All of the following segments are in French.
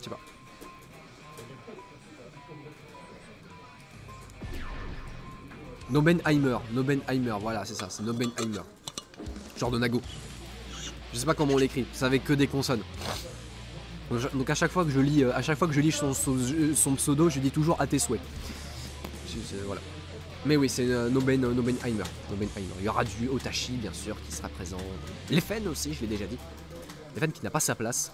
Je sais pas. Nobenheimer, voilà c'est ça, c'est Nobenheimer. Genre de Nago. Je sais pas comment on l'écrit, ça avec que des consonnes. Donc à chaque fois que je lis, son pseudo, je dis toujours à tes souhaits. Voilà. Mais oui, c'est Nobenheimer. Il y aura du Otachi bien sûr qui sera présent. Leffen aussi, je l'ai déjà dit. Leffen qui n'a pas sa place.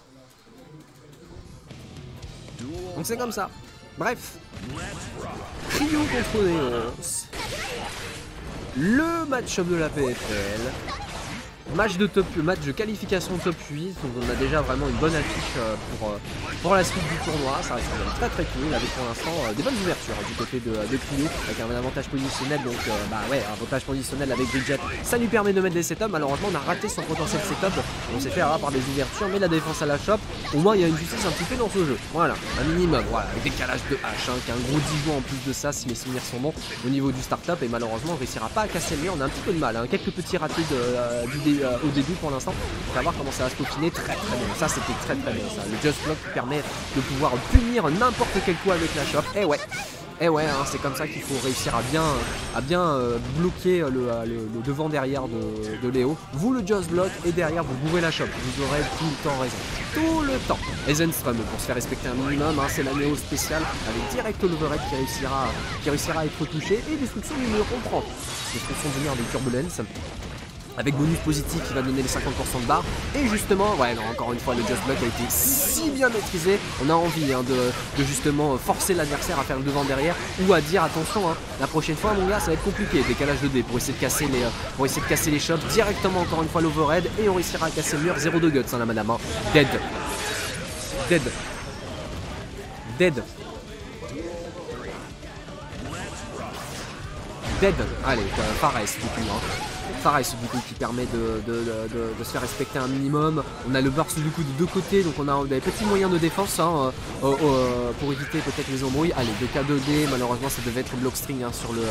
Donc c'est comme ça. Bref. Ryu contre Néos. Le match-up de la PFL. Match de qualification top 8, donc on a déjà vraiment une bonne affiche pour la suite du tournoi. Ça reste très très cool avec pour l'instant des bonnes ouvertures du côté de Cryo avec un avantage positionnel. Donc un avantage positionnel avec Bridget, ça lui permet de mettre des setups. Malheureusement on a raté son potentiel setup, on s'est fait avoir par des ouvertures, mais la défense à la shop, au moins il y a une justice un petit peu dans ce jeu. Voilà, un minimum, voilà, avec décalage de hache, qui a un gros divo en plus de ça si mes souvenirs sont bons au niveau du start-up, et malheureusement on ne réussira pas à casser le mur. On a un petit peu de mal, quelques petits ratés au début pour l'instant. On va voir comment ça va se peaufiner. Très très bon, ça c'était très très bon ça. Le Just Block qui permet de pouvoir punir n'importe quel coup avec la shop. Et ouais, c'est comme ça qu'il faut réussir à bien bloquer le devant derrière de Léo. Vous le Just Block et derrière vous bourrez la shop. Vous aurez tout le temps raison. Tout le temps. Et Zenstrom pour se faire respecter un minimum, c'est la Néo spéciale avec direct l'overhead qui réussira à être touché. Et destruction du mur, on prend. Destruction du mur avec Turbulence. Avec bonus positif qui va donner les 50% de barre. Et justement, encore une fois, le Just Block a été si bien maîtrisé. On a envie de justement forcer l'adversaire à faire le devant derrière. Ou à dire attention, la prochaine fois mon gars ça va être compliqué. Décalage de dés pour essayer de casser les shops. Directement encore une fois l'overhead. Et on réussira à casser le mur. 0 de guts la madame. Dead. Allez, Fares du coup. Fares du coup qui permet de se faire respecter un minimum. On a le burst du coup de deux côtés, donc on a des petits moyens de défense pour éviter peut-être les embrouilles. Allez, 2K2D, malheureusement ça devait être blockstring sur le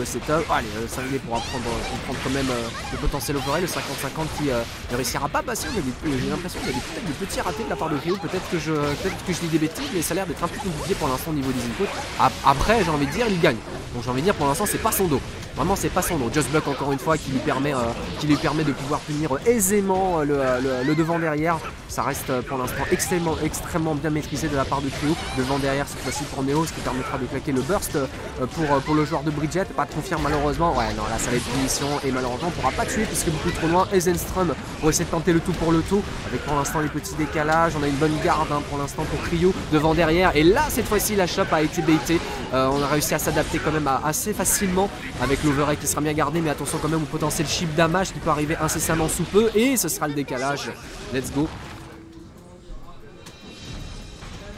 setup. Allez, Cinglé pourra prendre quand même le potentiel overhead, le 50-50 qui ne réussira pas à passer. J'ai l'impression qu'il y a peut-être des petits ratés de la part de Ryo. Peut-être que je dis des bêtises, mais ça a l'air d'être un peu compliqué pour l'instant au niveau des inputs. Après, j'ai envie de dire, il gagne. Donc j'ai envie de dire pour l'instant c'est pas son dos. Vraiment c'est pas son dos. Just Block encore une fois qui lui permet de pouvoir punir aisément le devant derrière. Ça reste pour l'instant extrêmement bien maîtrisé de la part de Cryo. Devant derrière cette fois-ci pour Neo, ce qui permettra de claquer le burst pour le joueur de Bridget. Pas de confirme malheureusement. Ouais non là ça va être punition et malheureusement on pourra pas tuer puisque beaucoup trop loin. Et Zenstrom pour essayer de tenter le tout pour le tout. Avec pour l'instant les petits décalages. On a une bonne garde pour l'instant pour Cryo devant derrière. Et là cette fois-ci la shop a été baitée. On a réussi à s'adapter quand même assez facilement avec l'overhead qui sera bien gardé, mais attention quand même au potentiel chip damage qui peut arriver incessamment sous peu, et ce sera le décalage. Let's go.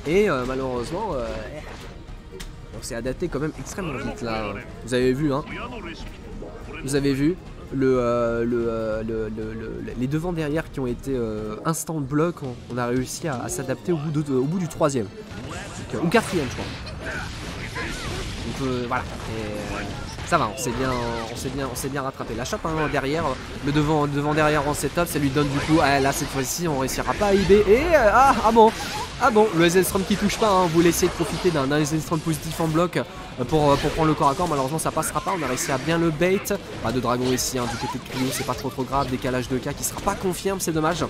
Et malheureusement on s'est adapté quand même extrêmement vite là. Vous avez vu les devants derrière qui ont été instant bloc. On a réussi à s'adapter au bout du troisième ou quatrième je crois. Donc voilà, et, ça va, on s'est bien rattrapé. La shop derrière, le devant derrière en setup, ça lui donne du coup, là cette fois-ci on réussira pas à IB. Et ah bon, le Zenstrom qui touche pas, vous laissez profiter d'un Zenstrom positif en bloc pour prendre le corps à corps. Malheureusement ça passera pas, on a réussi à bien le bait. Pas de dragon ici du côté de Cryo, c'est pas trop grave. Décalage de K qui sera pas confirme, c'est dommage.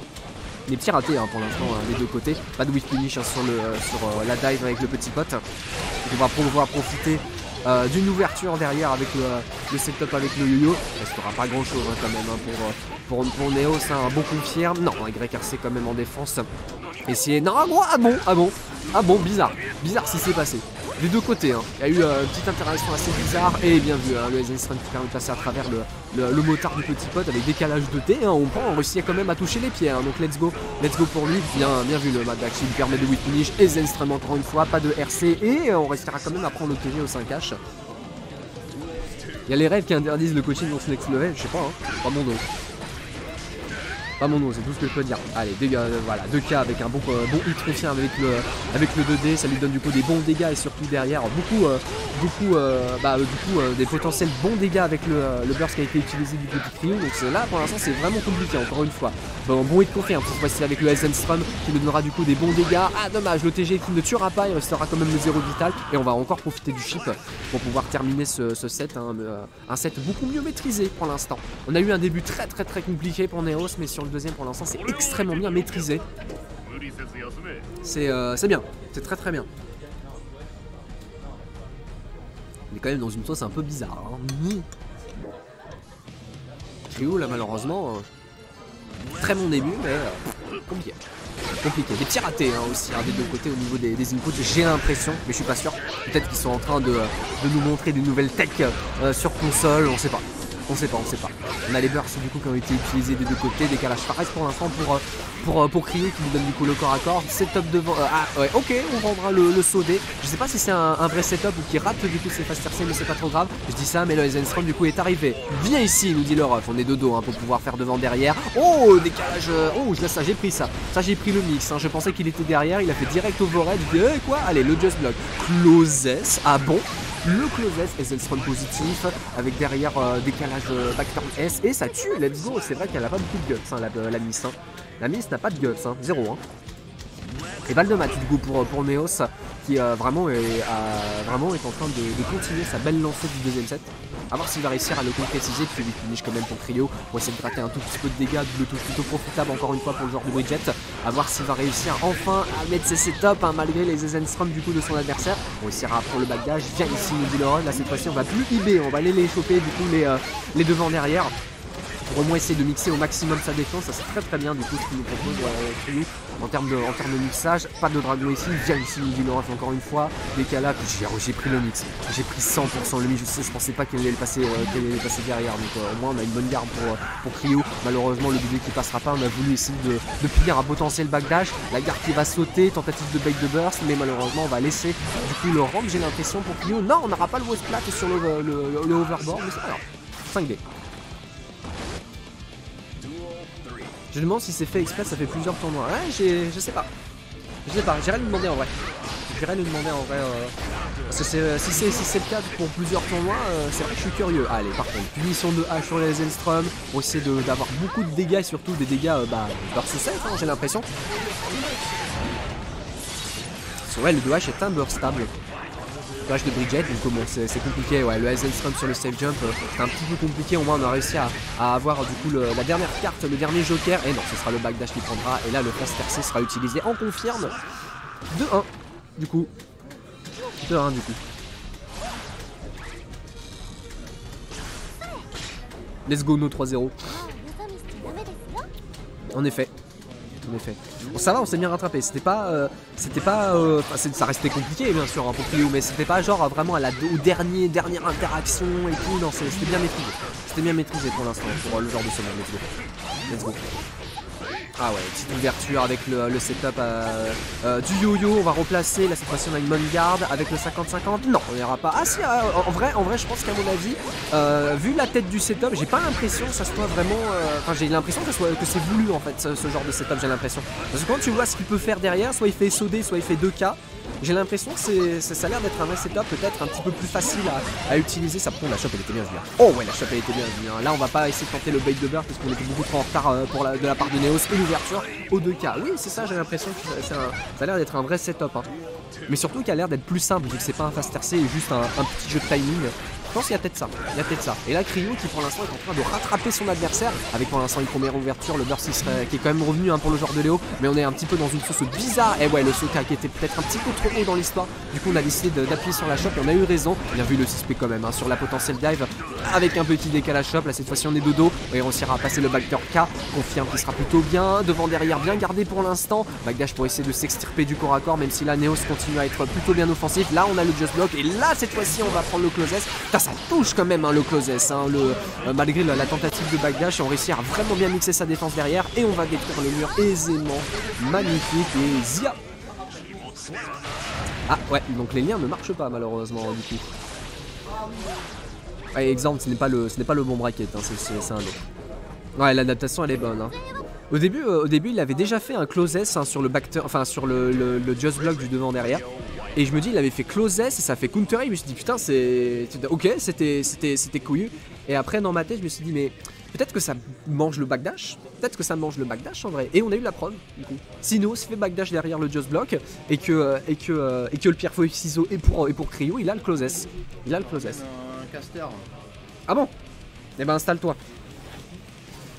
Des petits ratés pour l'instant des deux côtés. Pas de whiff finish sur la dive avec le petit pote. On va pouvoir profiter d'une ouverture derrière avec le setup avec le yo-yo. Il ne restera pas grand chose quand même pour Neo, c'est un bon confirme. Non, YRC quand même en défense. Essayer. Non, ah bon, bizarre si c'est passé. Des deux côtés, il y a eu une petite interaction assez bizarre et bien vu, le Zenstrom qui permet de passer à travers le motard du petit pote avec décalage de T, on réussit quand même à toucher les pieds, donc let's go pour lui, bien vu le Mad Dash qui lui permet de whip finish et Zenstrom encore une fois, pas de RC et on restera quand même à prendre le TG au 5H. Il y a les règles qui interdisent le coaching dans ce next level, je sais pas, pas mon dos. Pas mon nom, c'est tout ce que je peux dire. Allez, voilà, 2K avec un bon hit confirme avec le 2D, ça lui donne du coup des bons dégâts et surtout derrière des potentiels bons dégâts avec le burst qui a été utilisé du petit Cryo. Donc là pour l'instant c'est vraiment compliqué encore une fois. Bon hit confirme cette fois-ci avec le SN Strum qui nous donnera du coup des bons dégâts. Ah dommage, le TG qui ne tuera pas, il restera quand même le 0 vital et on va encore profiter du chip pour pouvoir terminer ce set, hein, un set beaucoup mieux maîtrisé pour l'instant. On a eu un début très compliqué pour Neos, mais sur le deuxième pour l'instant c'est extrêmement bien maîtrisé. C'est bien, c'est très bien. On est quand même dans une sauce un peu bizarre. Hein. Cryo là malheureusement, très bon début mais compliqué. Des petits ratés hein, aussi hein, des deux côtés au niveau des inputs, j'ai l'impression, mais je suis pas sûr. Peut-être qu'ils sont en train de nous montrer des nouvelles tech sur console, on sait pas. On sait pas. On a les bursts du coup qui ont été utilisés des deux côtés, décalage pareil pour l'instant pour Cryo qui nous donne du coup le corps à corps, setup devant, ouais ok on vendra le saut D, je sais pas si c'est un vrai setup ou qui rate du coup ses fast RC mais c'est pas trop grave, je dis ça mais le Eisenstrom du coup est arrivé, viens ici nous dit le ref, on est de dos hein, pour pouvoir faire devant derrière, oh décalage, oh ça j'ai pris ça j'ai pris le mix, hein. Je pensais qu'il était derrière, il a fait direct overhead, je dis quoi, allez le just block, closes, ah bon. Le closes Eisenstrom positif avec derrière décalage backturn S et ça tue, let's go, c'est vrai qu'elle a pas beaucoup de guts hein, la Miss. Hein. La Miss n'a pas de guts, hein, 0 hein. Et balle de match du coup pour Neos qui vraiment est en train de continuer sa belle lancée du deuxième set. A voir s'il va réussir à le concrétiser, puis il finish quand même pour Cryo pour essayer de gratter un tout petit peu de dégâts, le tout plutôt profitable encore une fois pour le joueur de Bridget. A voir s'il va réussir enfin à mettre ses setups hein, malgré les Eisenstrom du coup de son adversaire. On réussira à prendre le backdash, viens ici nous dit le run, là cette fois-ci on va plus IB, on va aller les choper du coup les devants derrière. Pour au moins essayer de mixer au maximum sa défense, ça c'est très bien du coup ce qu'il nous propose Cryo en termes de mixage, pas de dragon ici, viens ici nous dit le ref encore une fois, décalage, j'ai pris le mix, j'ai pris 100% le mix, je pensais pas qu'elle allait le passer derrière, donc au moins on a une bonne garde pour Cryo, malheureusement le bébé qui passera pas, on a voulu essayer de punir un potentiel backdash, la garde qui va sauter, tentative de bait de burst, mais malheureusement on va laisser du coup le ramp, j'ai l'impression pour Cryo, non on n'aura pas le west plat sur le overboard, mais c'est pas grave, 5D. Je me demande si c'est fait exprès, ça fait plusieurs tournois. Ouais, je sais pas. J'irai lui demander en vrai. Parce que si c'est le cas pour plusieurs tournois, c'est vrai que je suis curieux. Allez, par contre, punition de H sur les Eisenstrom, pour essayer d'avoir beaucoup de dégâts et surtout des dégâts burst safe, hein, j'ai l'impression. Ouais, le 2H est un burst stable. Le 2H de Bridget, donc bon, c'est compliqué. Ouais, le Eisenstrom sur le safe jump, c'est un petit peu compliqué. Au moins, on a réussi à avoir du coup la dernière carte, le dernier joker. Et non, ce sera le backdash qui prendra. Et là, le fast RC sera utilisé en confirme. 2-1 du coup. 2-1 du coup. Let's go, no 3-0. En effet. Bon, ça va, on s'est bien rattrapé. C'était pas, ça restait compliqué bien sûr hein, pour Cryo, mais c'était pas genre vraiment aux dernière interaction et tout. Non, c'était bien maîtrisé. C'était bien maîtrisé pour l'instant pour le genre de semaine. Let's go. Ah ouais, petite ouverture avec le setup du yo-yo, on va replacer, là cette fois-ci on a une bonne garde avec le 50-50, non on n'ira pas, ah si en vrai je pense qu'à mon avis, vu la tête du setup, j'ai pas l'impression que ça soit vraiment, j'ai l'impression que c'est voulu en fait ce genre de setup, j'ai l'impression, parce que quand tu vois ce qu'il peut faire derrière, soit il fait SOD, soit il fait 2K, j'ai l'impression que ça a l'air d'être un vrai setup peut-être un petit peu plus facile à utiliser. Ça prend la shop elle était bien venue. Oh ouais la shop elle était bien venue. Là on va pas essayer de tenter le bait de burst parce qu'on était beaucoup trop en retard de la part de Neos et l'ouverture au 2K. Oui c'est ça, j'ai l'impression que ça a l'air d'être un vrai setup hein. Mais surtout qu'il a l'air d'être plus simple vu que c'est pas un fast RC et juste un petit jeu de timing. Je pense qu'il y a peut-être ça. Et là Cryo qui pour l'instant est en train de rattraper son adversaire avec pour l'instant une première ouverture, le burst qui est quand même revenu hein, pour le joueur de Léo, mais on est un petit peu dans une sauce bizarre. Et ouais le Soka qui était peut-être un petit peu trop haut dans l'histoire, du coup on a décidé d'appuyer sur la shop et on a eu raison. Bien vu le 6P quand même hein, sur la potentielle dive avec un petit décalage shop, là cette fois-ci on est de dos et on réussira à passer le backdoor K, confirme qu'il sera plutôt bien, devant derrière bien gardé pour l'instant, backdash pour essayer de s'extirper du corps à corps même si là Neos continue à être plutôt bien offensif. Là on a le just block et là cette fois-ci on va prendre le closes. Ça touche quand même hein, le closes hein, malgré la tentative de backdash, on réussit à vraiment bien mixer sa défense derrière et on va détruire le mur aisément. Magnifique et Zia. Ah ouais, donc les liens ne marchent pas malheureusement du coup. Ouais, exemple, ce n'est pas le bon bracket, hein, c'est un autre. Ouais, l'adaptation elle est bonne. Hein. Au début, il avait déjà fait un close S hein, sur le back enfin sur le just block du devant derrière. Et je me dis, il avait fait close S et ça fait counter. Je me suis dit, putain, c'est. Ok, c'était couillu. Et après, dans ma tête, je me suis dit, mais peut-être que ça mange le backdash. Peut-être que ça mange le backdash en vrai. Et on a eu la preuve, du coup. Si Neos fait backdash derrière le just block et que le pierre feuille ciseau est pour Cryo, il a le close S. Il a le close S. Un caster. Ah bon? Eh ben, installe-toi.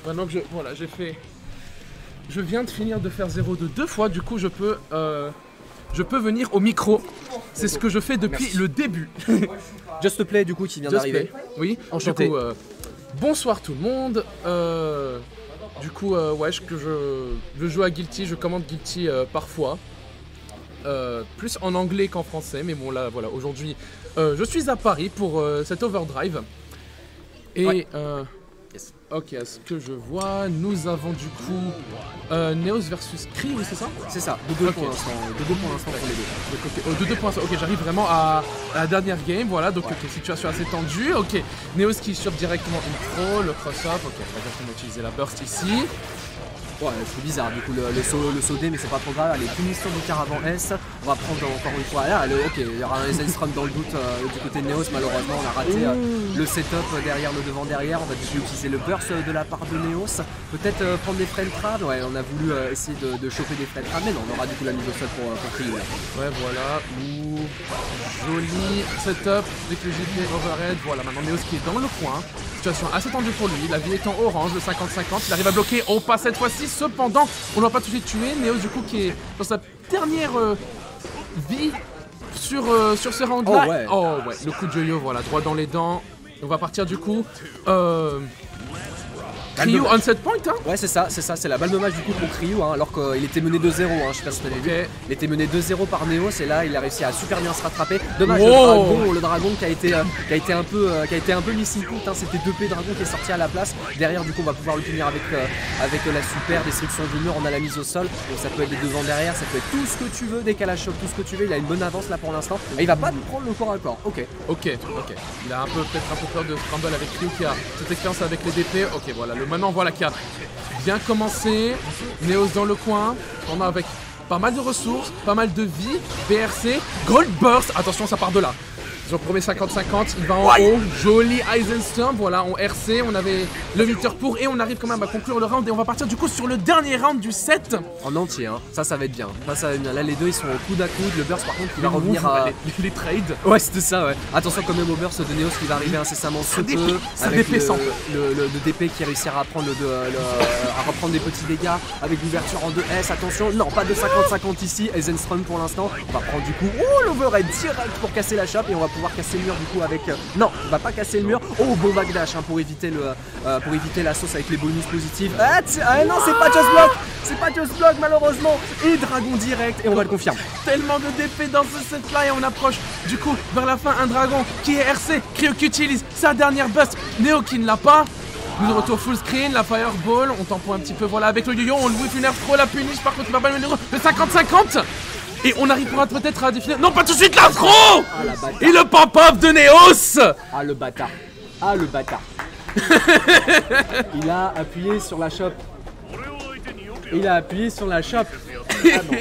Maintenant que voilà, j'ai fait. Je viens de finir de faire 0-2 2 fois, du coup je peux venir au micro. C'est ce que je fais depuis le début. Just Play du coup qui vient Just d'arriver. Play. Oui, Enchanté. Du coup, bonsoir tout le monde. Du coup, ouais, je joue à Guilty, je commande Guilty parfois. Plus en anglais qu'en français, mais bon là voilà, aujourd'hui je suis à Paris pour cet overdrive. Et ouais. Yes. Ok, à ce que je vois, nous avons du coup Neos versus Cree, oui c'est ça? C'est ça, de 2 pour l'instant pour les deux. Donc, de 2 points, ok, j'arrive vraiment à la dernière game, voilà, donc ok, situation assez tendue, ok, Neos qui chope directement une pro, le cross-up, ok, on va directement utiliser la burst ici. Ouais, c'est bizarre du coup le saut D, mais c'est pas trop grave. Allez, punition du caravan S. On va prendre encore une fois. Là, ok, il y aura un Zenstrom dans le doute du côté de Neos. Malheureusement, on a raté le setup derrière, le devant derrière. On va déjà utiliser le burst de la part de Neos. Peut-être prendre des frame trap. Ouais, on a voulu essayer de choper des frame trap, mais non, on aura du coup la mise au sol pour Cryo. Ouais, voilà. Ouh, joli setup avec le JP overhead. Voilà, maintenant Neos qui est dans le coin. Situation assez tendue pour lui, la vie est en orange, le 50-50, il arrive à bloquer, oh pas cette fois-ci, cependant, on ne va pas tout de suite tuer, Neos du coup qui est dans sa dernière vie sur ce round-là. Oh ouais. Oh ouais, le coup de yo-yo, voilà, droit dans les dents, on va partir du coup, Cryo on set point hein. Ouais c'est ça, c'est la balle de match du coup pour Cryo hein, alors qu'il était mené 2-0 hein, je sais pas si t'avais vu. Il était mené 2-0 par Neos et là il a réussi à super bien se rattraper. Dommage le dragon qui a été un peu missing out hein, c'était 2P dragon qui est sorti à la place. Derrière du coup on va pouvoir le punir avec la super destruction du mur, on a la mise au sol, donc ça peut être des devants derrière, ça peut être tout ce que tu veux, décalage choc, tout ce que tu veux, il a une bonne avance là pour l'instant. Et il va pas prendre le corps à corps, ok. Il a peut-être un peu peur de scramble avec Cryo qui a cette expérience avec les DP, ok voilà, maintenant voilà qui a bien commencé, Neos dans le coin, on a avec pas mal de ressources, pas mal de vie, BRC, Gold Burst, attention ça part de là. Sur le premier 50-50, il va en haut, joli Eisenstorm, voilà, on RC, on avait le meter pour et on arrive quand même à conclure le round et on va partir du coup sur le dernier round du set. En entier, hein. Ça va être bien, ça va être bien. Là les deux ils sont au coude à coude, le burst par contre il va revenir à... Les trades. Ouais c'était ça ouais. Attention quand même au burst de Neos qui va arriver incessamment sous peu. Avec le DP qui réussira à prendre à reprendre des petits dégâts avec l'ouverture en 2S, attention, non pas de 50-50 ici, Eisenstrom pour l'instant, on va prendre du coup, l'overhead direct pour casser la chope et on va pouvoir casser le mur du coup avec... non, on va pas casser le mur. Oh, bon backdash hein, pour éviter la sauce avec les bonus positifs. Ah non, c'est pas Just Block. C'est pas Just Block malheureusement. Et dragon direct et on va le confirmer. Tellement de DP dans ce set là et on approche du coup vers la fin un dragon qui est RC. Cryo qui utilise sa dernière bust. Neo qui ne l'a pas. Nous de retour full screen, la fireball, on tempo un petit peu voilà avec le yo-yo, on Louis Funère trop la punish, par contre il va pas le 50-50. Et on arrivera peut-être à définir. Non, pas tout de suite l'afro. Et le pop-up de Neos. Ah le bâtard. Ah le bâtard. Il a appuyé sur la chope. Il a appuyé sur la chope. Ah non.